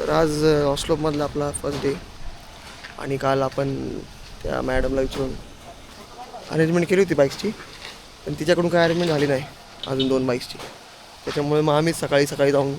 तर आज ऑस्लोमधला आपला फर्स्ट डे आणि काल आपण त्या मॅडमला विचारून अरेंजमेंट केली होती बाईक्सची, पण तिच्याकडून काय अरेंजमेंट झाली नाही अजून 2 बाईक्सची. त्याच्यामुळे मग आम्हीच सकाळी सकाळी जाऊन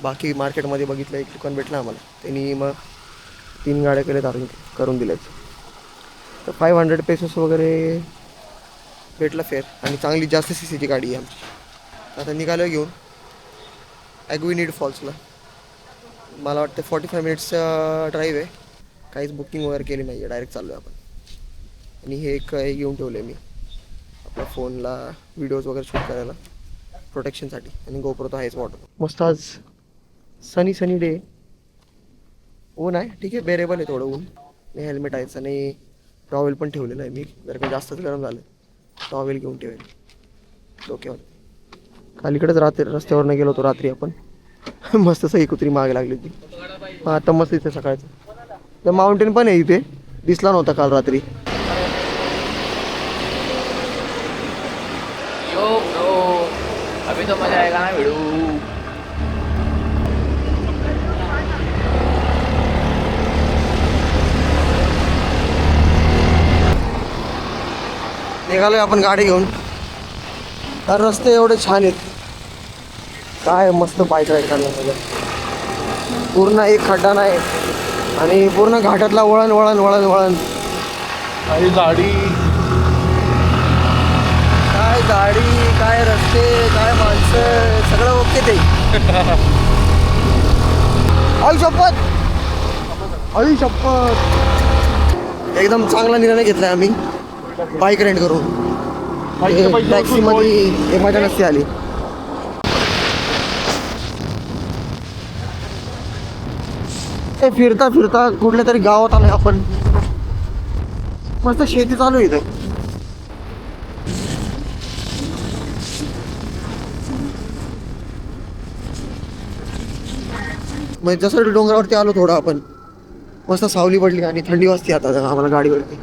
बाकी मार्केटमध्ये बघितलं, एक दुकान भेटलं आम्हाला, त्यांनी मग 3 गाड्या केल्यात करून दिल्यात. तर 500 पेसेस वगैरे भेटलं फेअर आणि चांगली जास्त सीसीची गाडी आहे आमची. आता निघालो घेऊन ॲग्विनीड फॉल्सला. मला वाटतं 45 मिनिट्सचा ड्राईव्ह आहे. काहीच बुकिंग वगैरे केली नाही आहे, डायरेक्ट चाललो आहे आपण. आणि हे हे घेऊन ठेवलं आहे मी आपल्या फोनला व्हिडिओज वगैरे शूट करायला प्रोटेक्शनसाठी. आणि गोप्रो तर आहेच वॉटर. मस्त आज सनी डे. ऊन आहे, ठीक आहे, बेरेबल आहे थोडं ऊन. आणि हेल्मेट आहेच आणि टॉवेल पण ठेवलेलं आहे मी, जर का जास्तच गरम झालं टॉवेल घेऊन ठेवेल डोक्यावर. खालीकडेच रस्त्यावरनं गेलो होतो रात्री आपण. मस्त सही कुत्री मागे लागली होती. आता मस्त इथे सकाळचं तर माउंटेन पण आहे इथे, दिसला नव्हता काल रात्री. यो ब्रो, अभी तो मजा आएगा ना भिड़ू. निघालोय आपण गाडी घेऊन. तर रस्ते एवढे छान आहेत, काय मस्त बाईक राईड करण्यामध्ये. पूर्ण एक खड्डा नाही आणि पूर्ण घाटातला वळण वळण वळण वळण. आणि गाडी काय रस्ते, काय माणसं, सगळं ओके ते. आई शपथ एकदम चांगला निर्णय घेतलाय आम्ही बाईक रेंट करून. टॅक्सीमध्ये हे मजा नसती आली. फिरता फिरता कुठल्या तरी गावात आलोय आपण. मस्त शेती चालू आहे इथं. म्हणजे जसं डोंगरावरती आलो थोडं आपण, मस्त सावली पडली आणि थंडी वाजते आता आम्हाला गाडीवरती.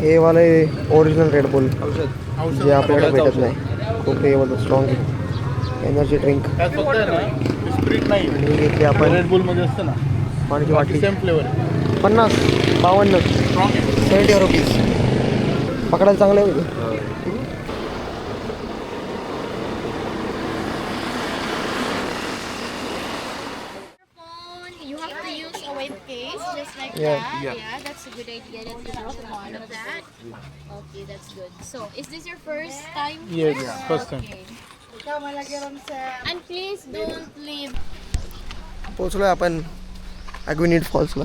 हे वाले ओरिजिनल रेड बुल जे आपल्याकडे भेटत नाही. खूप हे बोलतो स्ट्रॉंग एनर्जी ड्रिंक. आणि घेतली आपण रेड बुल मध्ये असतं ना पाण्याची वाटली. Same flavour 50, 52, 70 rupees. पकडायला चांगलं आहे. You have to use a weight case just like Yeah. that. Yeah, that's a good idea that you brought one of that. Okay, that's good. So, is this your first time? Yes, here? first time. Okay. And please don't leave. पोचलोय आपण ॲग्विनीड फॉल्सला.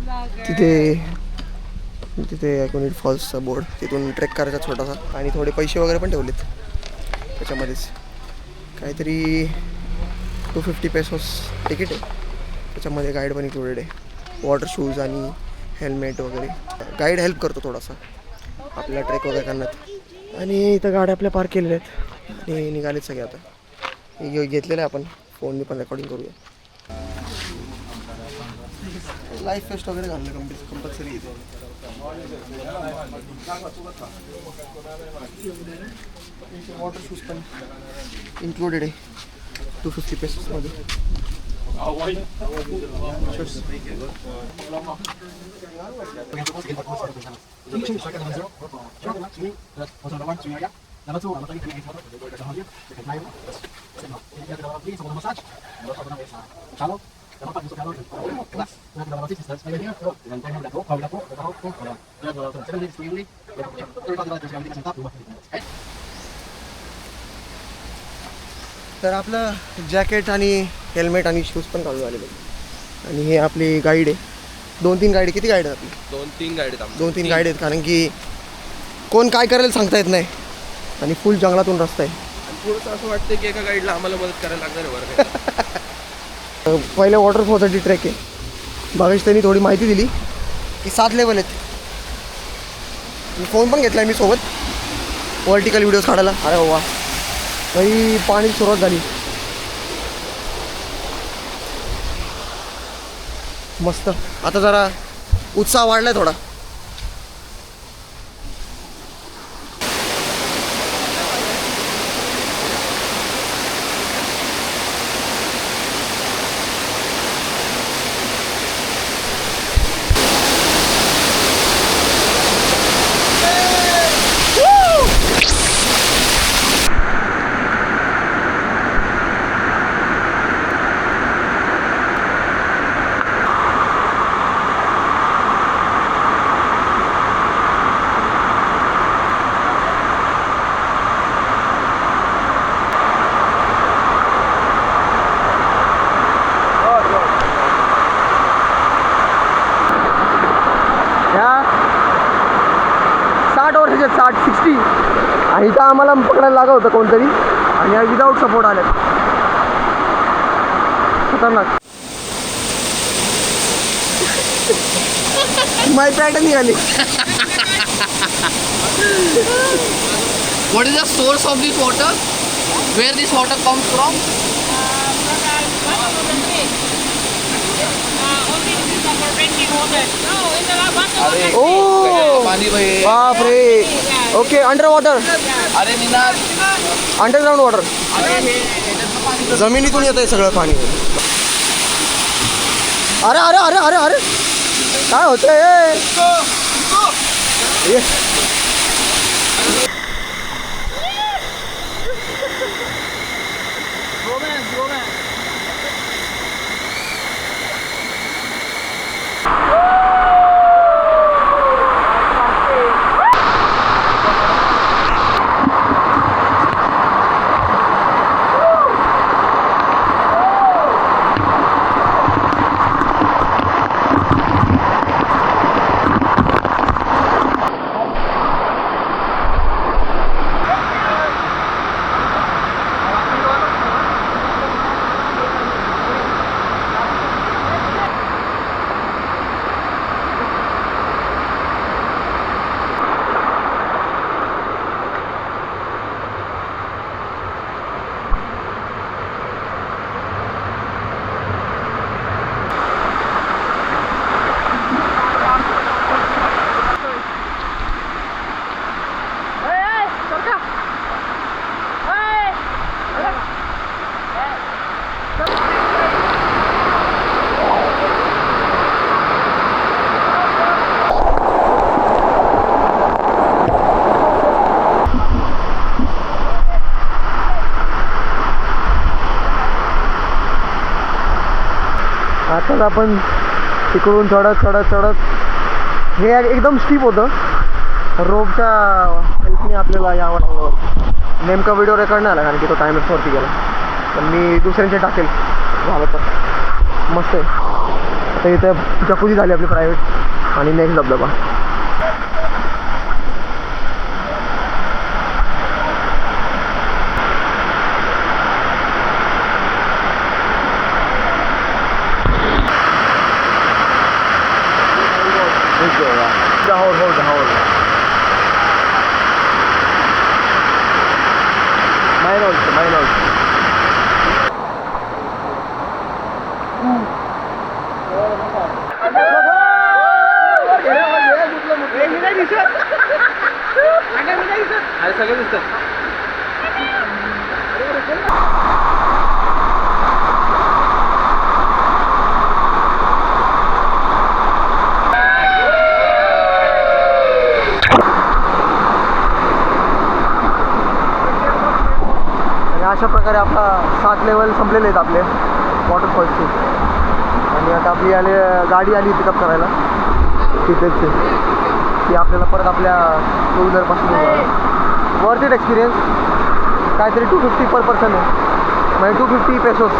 Vlogger. तिथे ॲग्विनीड फॉल्सचा board, तिथून trek करायचा छोटासा. आणि थोडे पैसे वगैरे पण ठेवलेत त्याच्यामध्येच. काहीतरी 250 पेसोस तिकीट आहे. त्याच्यामध्ये गाईड पण इन्क्लुडेड आहे, वॉटर शूज आणि हेल्मेट वगैरे. गाईड हेल्प करतो थोडासा आपल्याला ट्रेक वगैरे करण्यात. आणि इथं गाड्या आपल्या पार्क केलेल्या आहेत आणि निघालेत सगळे आता. हे घेतलेलं आहे आपण, फोनने पण रेकॉर्डिंग करूया. लाईफ फेस्ट वगैरे घालणं कंपल्सरी इथे. वॉटर शूज पण इन्क्लुडेड आहे 250 पेसेसमध्ये. तर आपलं जॅकेट आणि हेल्मेट आणि शूज पण काढून आलेले. आणि हे आपली गाईड आहे. 2-3 गाईड. किती गाईड आहेत आपली? 2-3 गाडी आहेत. 2-3 गाईड आहेत, कारण की कोण काय करेल सांगता येत नाही. आणि फुल जंगलातून रस्ता आहे. थोडंसं असं वाटतं की एका गाईडला आम्हाला मदत करायला लागणार आहे बरं. पहिल्या वॉटरफॉलसाठी ट्रेक आहे. भावेश त्यांनी थोडी माहिती दिली की 7 लेवल आहेत. फोन पण घेतला मी सोबत वर्टिकल व्हिडिओज काढायला. अरे वा भाई, पाणी सुरुवात झाली. मस्त. आता जरा उत्साह वाढलाय थोडा. ह्या 60 वर्षाचे 60 आणि इथं आम्हाला पकडायला लागत होतं कोणतरी आणि या विदाऊट सपोर्ट आले. खतरनाक. माय पॅट निघाली. What is the source of this water? Where this water comes from? ओ पाणी भाई. बाप रे. Okay under water. अरे निनाद. Underground water. अरे हे याच्यातनं पाणी. जमिनीतून येत आहे सगळं पाणी. अरे अरे अरे अरे अरे काय होतंय. आताच आपण तिकडून चढत चढत चढत हे एकदम स्टीप होतं. रोपच्या हेल्पने आपल्याला यावं लागलं. नेमका व्हिडिओ रेकॉर्ड नाही आला कारण की तो टायमर्सवरती गेला. पण मी दुसऱ्यांचे टाकेल झालं तर. मस्त आहे. आता इथं जकुजी झाली आपली प्रायव्हेट आणि नेक्स्ट धबधबा. hold. Mine also. अरे सगळे दिसतात. अशा प्रकारे आपला 7 लेवल संपलेले आहेत आपले वॉटरफॉल्सचे. आणि आता आपली गाडी आली पिकअप करायला तिथेच ती आपल्याला परत आपल्या 2 व्हीलरपासून. Worth it experience. काहीतरी 250 पर पर्सन आहे म्हणजे 250 पेसोस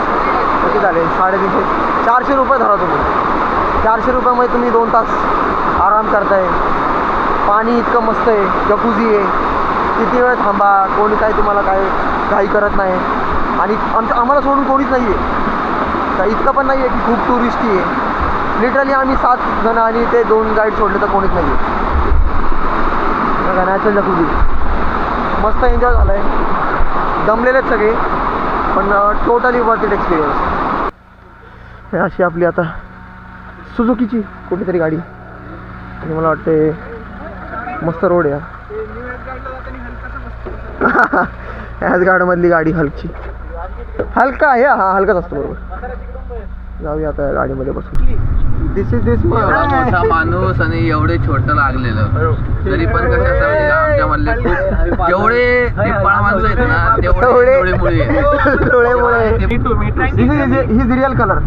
किती झाले 350 400 रुपये धरा तुम्ही. 400 रुपयामध्ये तुम्ही 2 तास आराम करताय. पाणी इतकं मस्त आहे. जकुझी आहे. किती वेळ थांबा. कोणी काय तुम्हाला काय काही करत नाही. आणि आम्हाला सोडून कोणीच नाही आहे. तर इतकं पण नाही आहे की खूप टुरिस्टी आहे. लिटरली आम्ही 7 जण आणि ते 2 गाईड सोडले तर कोणीच नाही आहे. नॅचरल जकुझी मस्त एन्जॉय झाला आहे. दमलेलेच सगळे पण टोटली वर्थ इट एक्सपिरियन्स. अशी आपली आता सुझुकीची कुठेतरी गाडी आणि मला वाटते मस्त रोड आहे ह्याच गाडीमधली गाडी हलकी हलका आहे हा हलकाच असतो बरोबर. जाऊया आता गाडीमध्ये बसून. दिस इज दिस एवढा मोठा माणूस आणि एवढे छोटं लागलेलं तरी पण कसं असं म्हणजे आमच्या मधले खूप जेवढे निप्पाळ माणसं आहेत ना तेवढे डोळेमुळे डोळेमुळे. This is his real color.